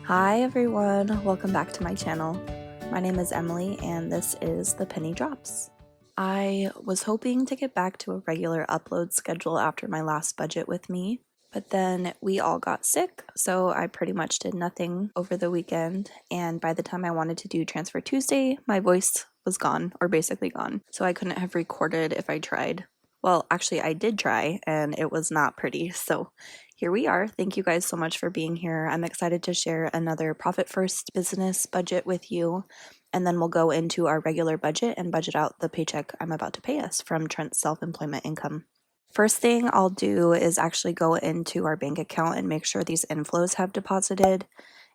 Hi everyone, welcome back to my channel. My name is Emily and this is the Penny Drops. I was hoping to get back to a regular upload schedule after my last budget with me, but then we all got sick, so I pretty much did nothing over the weekend, and by the time I wanted to do Transfer Tuesday, my voice was gone, or basically gone, so I couldn't have recorded if I tried. Well, actually I did try, and it was not pretty, so here we are. Thank you guys so much for being here. I'm excited to share another Profit First business budget with you, and then we'll go into our regular budget and budget out the paycheck I'm about to pay us from Trent's self-employment income. First thing I'll do is actually go into our bank account and make sure these inflows have deposited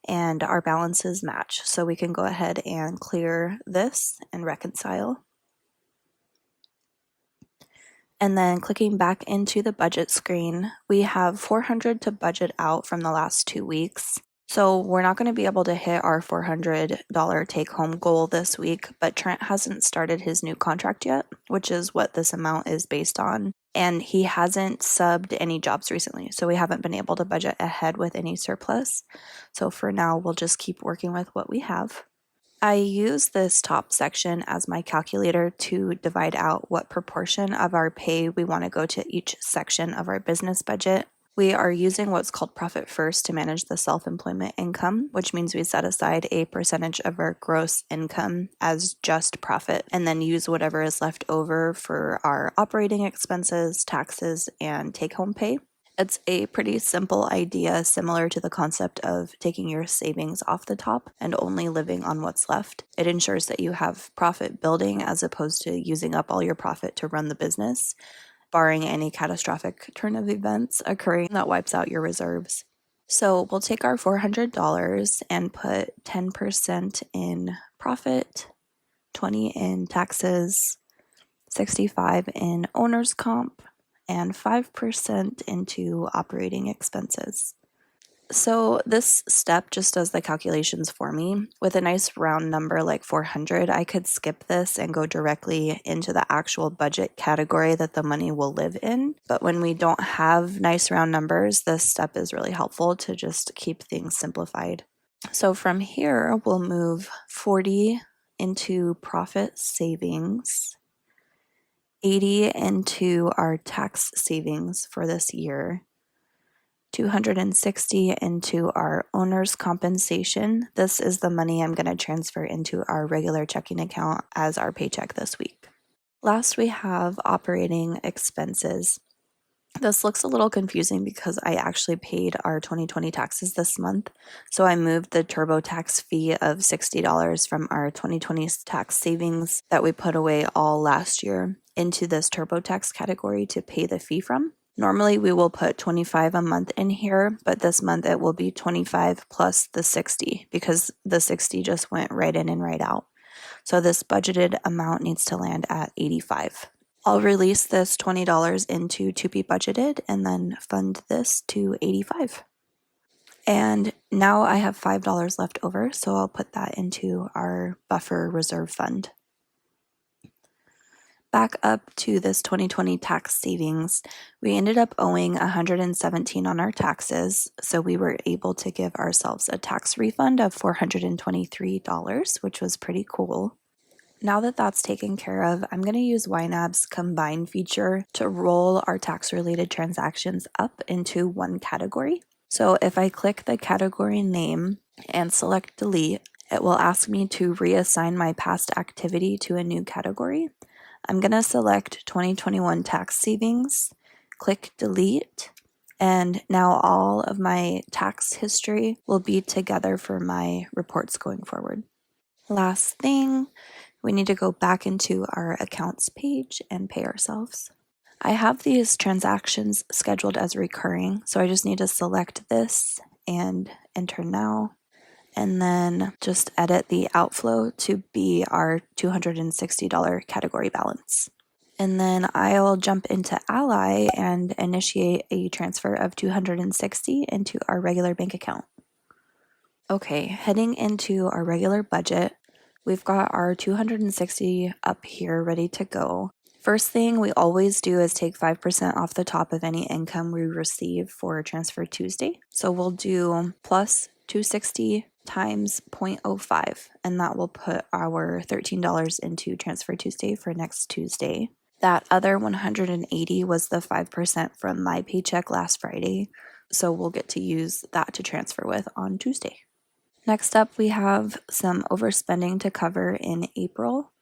and our balances match. So we can go ahead and clear this and reconcile. And then clicking back into the budget screen, we have $400 to budget out from the last 2 weeks. So we're not going to be able to hit our $400 take-home goal this week, but Trent hasn't started his new contract yet, which is what this amount is based on. And he hasn't subbed any jobs recently, so we haven't been able to budget ahead with any surplus. So for now, we'll just keep working with what we have. I use this top section as my calculator to divide out what proportion of our pay we want to go to each section of our business budget. We are using what's called Profit First to manage the self-employment income, which means we set aside a percentage of our gross income as just profit and then use whatever is left over for our operating expenses, taxes, and take-home pay. It's a pretty simple idea, similar to the concept of taking your savings off the top and only living on what's left. It ensures that you have profit building as opposed to using up all your profit to run the business, barring any catastrophic turn of events occurring that wipes out your reserves. So we'll take our $400 and put 10% in profit, 20 in taxes, 65 in owner's comp, and 5% into operating expenses. So this step just does the calculations for me. With a nice round number like 400, I could skip this and go directly into the actual budget category that the money will live in. But when we don't have nice round numbers, this step is really helpful to just keep things simplified. So from here, we'll move 40 into profit savings, 80 into our tax savings for this year, 260 into our owner's compensation. This is the money I'm going to transfer into our regular checking account as our paycheck this week. Last, we have operating expenses. This looks a little confusing because I actually paid our 2020 taxes this month. So I moved the TurboTax fee of $60 from our 2020 tax savings that we put away all last year into this TurboTax category to pay the fee from. Normally we will put $25 a month in here, but this month it will be $25 plus the $60 because the $60 just went right in and right out. So this budgeted amount needs to land at $85. I'll release this $20 into to be budgeted and then fund this to $85. And now I have $5 left over, so I'll put that into our buffer reserve fund. Back up to this 2020 tax savings, we ended up owing $117 on our taxes, so we were able to give ourselves a tax refund of $423, which was pretty cool. Now that that's taken care of, I'm going to use YNAB's combine feature to roll our tax-related transactions up into one category. So if I click the category name and select delete, it will ask me to reassign my past activity to a new category. I'm going to select 2021 tax savings, click delete, and now all of my tax history will be together for my reports going forward. Last thing, we need to go back into our accounts page and pay ourselves. I have these transactions scheduled as recurring, so I just need to select this and enter now, and then just edit the outflow to be our $260 category balance. And then I'll jump into Ally and initiate a transfer of $260 into our regular bank account. Okay, heading into our regular budget, we've got our $260 up here ready to go. First thing we always do is take 5% off the top of any income we receive for Transfer Tuesday. So we'll do plus 260 times 0.05, and that will put our $13 into Transfer Tuesday for next Tuesday. That other 180 was the 5% from my paycheck last Friday, so we'll get to use that to transfer with on Tuesday. Next up, we have some overspending to cover in April.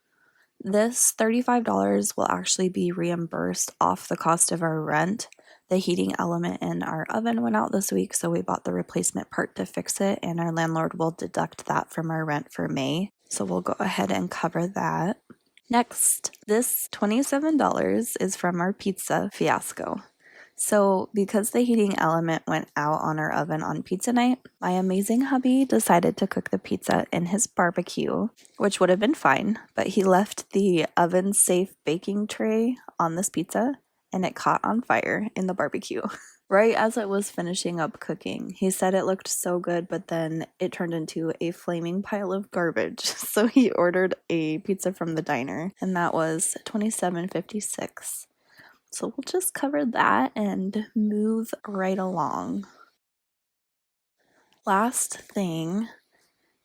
This $35 will actually be reimbursed off the cost of our rent. The heating element in our oven went out this week, so we bought the replacement part to fix it, and our landlord will deduct that from our rent for May. So we'll go ahead and cover that. Next, this $27 is from our pizza fiasco. So because the heating element went out on our oven on pizza night, my amazing hubby decided to cook the pizza in his barbecue, which would have been fine, but he left the oven-safe baking tray on this pizza, and it caught on fire in the barbecue. Right as it was finishing up cooking, he said it looked so good, but then it turned into a flaming pile of garbage. So he ordered a pizza from the diner, and that was $27.56. So we'll just cover that and move right along. Last thing,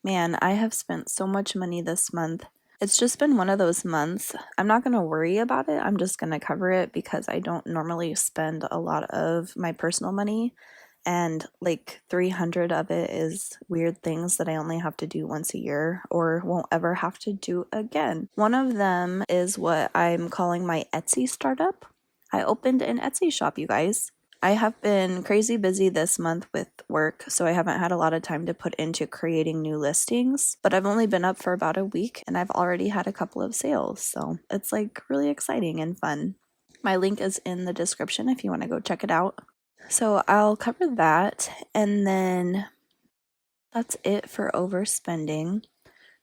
man, I have spent so much money this month. It's just been one of those months. I'm not going to worry about it. I'm just going to cover it because I don't normally spend a lot of my personal money. And like 300 of it is weird things that I only have to do once a year or won't ever have to do again. One of them is what I'm calling my Etsy startup. I opened an Etsy shop, you guys. I have been crazy busy this month with work, so I haven't had a lot of time to put into creating new listings, but I've only been up for about a week and I've already had a couple of sales, so it's like really exciting and fun. My link is in the description if you want to go check it out. So I'll cover that, and then that's it for overspending.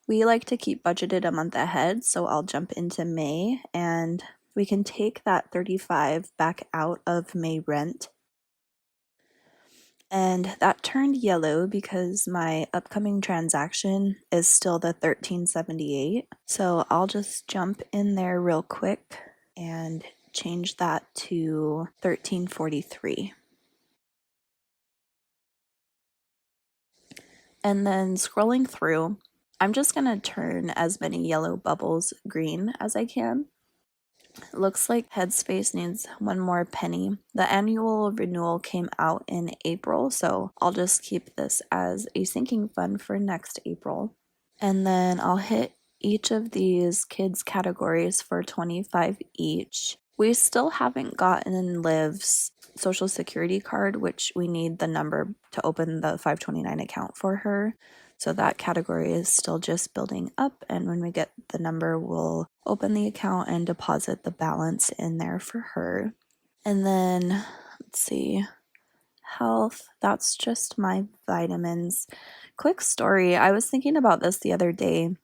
We like to keep budgeted a month ahead, so I'll jump into May, and we can take that $35 back out of May rent. And that turned yellow because my upcoming transaction is still the $13.78. So I'll just jump in there real quick and change that to $13.43. And then scrolling through, I'm just going to turn as many yellow bubbles green as I can. It looks like Headspace needs one more penny. The annual renewal came out in April, so I'll just keep this as a sinking fund for next April. And then I'll hit each of these kids categories for $25 each. We still haven't gotten Liv's social security card, which we need the number to open the 529 account for her. So that category is still just building up, and when we get the number, we'll open the account and deposit the balance in there for her. And then, let's see, health, that's just my vitamins. Quick story, I was thinking about this the other day.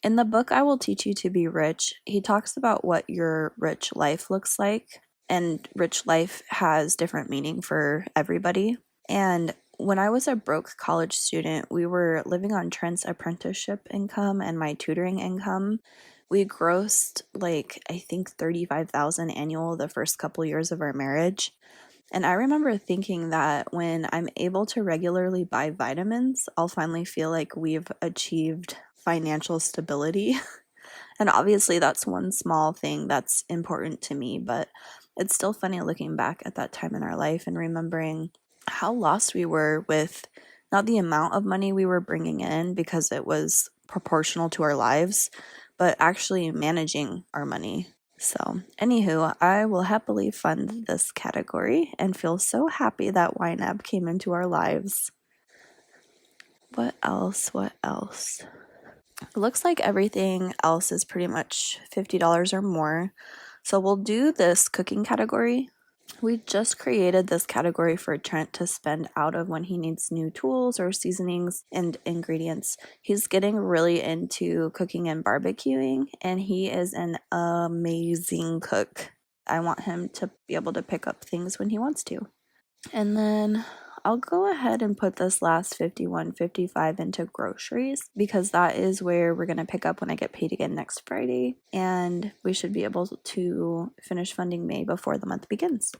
In the book, I Will Teach You to Be Rich, he talks about what your rich life looks like, and rich life has different meaning for everybody. And when I was a broke college student, we were living on Trent's apprenticeship income and my tutoring income. We grossed like, I think, $35,000 annual the first couple years of our marriage. And I remember thinking that when I'm able to regularly buy vitamins, I'll finally feel like we've achieved financial stability. And obviously that's one small thing that's important to me, but it's still funny looking back at that time in our life and remembering how lost we were with not the amount of money we were bringing in because it was proportional to our lives, but actually managing our money. So, anywho, I will happily fund this category and feel so happy that YNAB came into our lives. What else? What else? It looks like everything else is pretty much $50 or more. So we'll do this cooking category. We just created this category for Trent to spend out of when he needs new tools or seasonings and ingredients. He's getting really into cooking and barbecuing, and he is an amazing cook. I want him to be able to pick up things when he wants to. And then I'll go ahead and put this last $51.55 into groceries because that is where we're going to pick up when I get paid again next Friday. And we should be able to finish funding May before the month begins.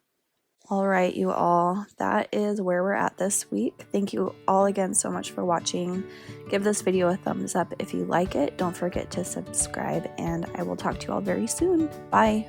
All right, you all, that is where we're at this week. Thank you all again so much for watching. Give this video a thumbs up if you like it. Don't forget to subscribe, and I will talk to you all very soon. Bye.